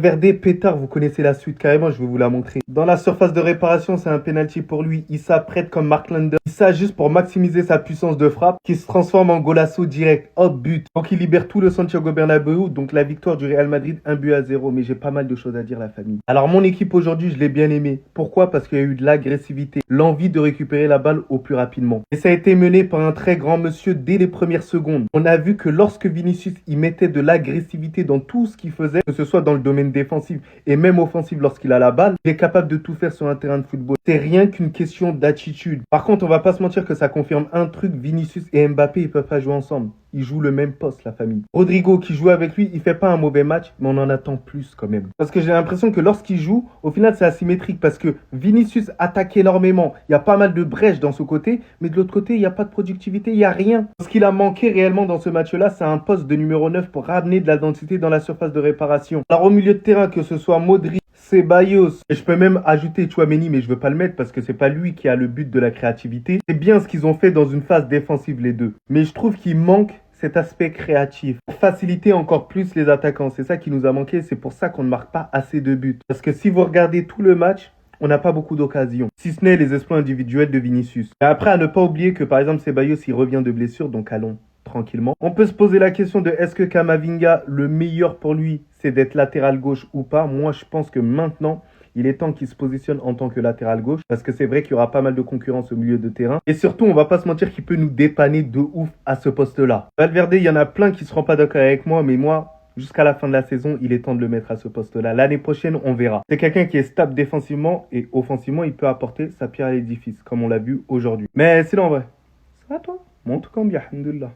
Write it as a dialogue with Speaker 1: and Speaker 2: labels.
Speaker 1: Valverde, pétard, vous connaissez la suite carrément, je vais vous la montrer. Dans la surface de réparation, c'est un penalty pour lui. Il s'apprête comme Mark Lander. Il s'ajuste pour maximiser sa puissance de frappe qui se transforme en golasso direct. Hop, but. Donc il libère tout le Santiago Bernabéu. Donc la victoire du Real Madrid, 1-0. Mais j'ai pas mal de choses à dire, la famille. Alors mon équipe aujourd'hui, je l'ai bien aimée. Pourquoi? Parce qu'il y a eu de l'agressivité, l'envie de récupérer la balle au plus rapidement. Et ça a été mené par un très grand monsieur dès les premières secondes. On a vu que lorsque Vinicius y mettait de l'agressivité dans tout ce qu'il faisait, que ce soit dans le domaine défensif et même offensif lorsqu'il a la balle, il est capable de tout faire sur un terrain de football. C'est rien qu'une question d'attitude. Par contre, on va pas se mentir que ça confirme un truc, Vinicius et Mbappé, ils peuvent pas jouer ensemble. Ils jouent le même poste, la famille. Rodrigo, qui joue avec lui, il fait pas un mauvais match, mais on en attend plus quand même. Parce que j'ai l'impression que lorsqu'il joue, au final, c'est asymétrique. Parce que Vinicius attaque énormément. Il y a pas mal de brèches dans ce côté, mais de l'autre côté, il n'y a pas de productivité, il n'y a rien. Ce qu'il a manqué réellement dans ce match-là, c'est un poste de numéro 9 pour ramener de la densité dans la surface de réparation. Alors au milieu de terrain, que ce soit Modric, Ceballos, et je peux même ajouter Tchouaméni, mais je veux pas le mettre parce que c'est pas lui qui a le but de la créativité. C'est bien ce qu'ils ont fait dans une phase défensive les deux. Mais je trouve qu'il manque cet aspect créatif pour faciliter encore plus les attaquants. C'est ça qui nous a manqué, c'est pour ça qu'on ne marque pas assez de buts. Parce que si vous regardez tout le match, on n'a pas beaucoup d'occasions, si ce n'est les exploits individuels de Vinicius. Et après, à ne pas oublier que par exemple Ceballos, il revient de blessure, donc allons tranquillement. On peut se poser la question de est-ce que Camavinga, le meilleur pour lui, c'est d'être latéral gauche ou pas? Moi, je pense que maintenant, il est temps qu'il se positionne en tant que latéral gauche parce que c'est vrai qu'il y aura pas mal de concurrence au milieu de terrain. Et surtout, on va pas se mentir qu'il peut nous dépanner de ouf à ce poste-là. Valverde, il y en a plein qui seront pas d'accord avec moi, mais moi, jusqu'à la fin de la saison, il est temps de le mettre à ce poste-là. L'année prochaine, on verra. C'est quelqu'un qui est stable défensivement et offensivement, il peut apporter sa pierre à l'édifice, comme on l'a vu aujourd'hui. Mais sinon, en vrai, ça va toi? Montre combien, alhamdoulilah.